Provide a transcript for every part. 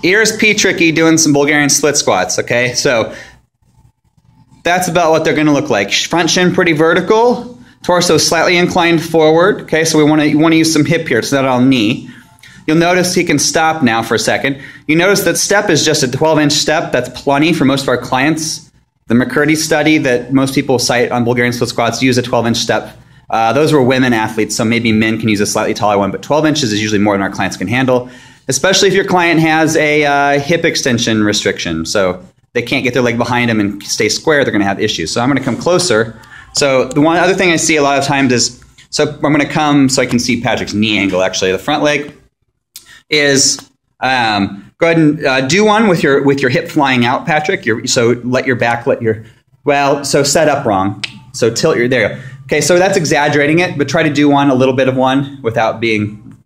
Here's P. Tricky doing some Bulgarian split squats, okay? So that's about what they're going to look like. Front shin pretty vertical, torso slightly inclined forward, okay? So we want to use some hip here, so not all knee. You'll notice he can stop now for a second. You notice that step is just a 12-inch step. That's plenty for most of our clients. The McCurdy study that most people cite on Bulgarian split squats use a 12-inch step. Those were women athletes, so maybe men can use a slightly taller one, but 12 inches is usually more than our clients can handle, especially if your client has a hip extension restriction. So they can't get their leg behind them and stay square, they're going to have issues. So I'm going to come closer. So the one other thing I see a lot of times is, so I'm going to come so I can see Patrick's knee angle actually. The front leg is, go ahead and do one with your hip flying out, Patrick. So let your back, so set up wrong. So tilt your, there you go. Okay, so that's exaggerating it, but try to do one, a little bit of one without being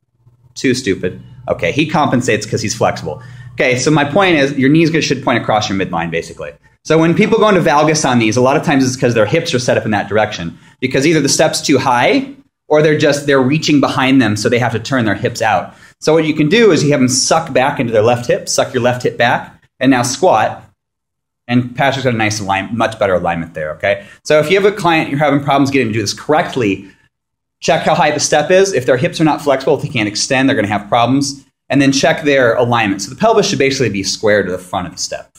too stupid. Okay, he compensates because he's flexible. Okay, so my point is your knees should point across your midline, basically. So when people go into valgus on these, a lot of times it's because their hips are set up in that direction, because either the step's too high or they're reaching behind them, so they have to turn their hips out. So what you can do is you have them suck back into their left hip, suck your left hip back, and now squat. And Patrick's got a nice alignment, much better alignment there, okay? So if you have a client, you're having problems getting to do this correctly, check how high the step is. If their hips are not flexible, if they can't extend, they're going to have problems. And then check their alignment. So the pelvis should basically be square to the front of the step.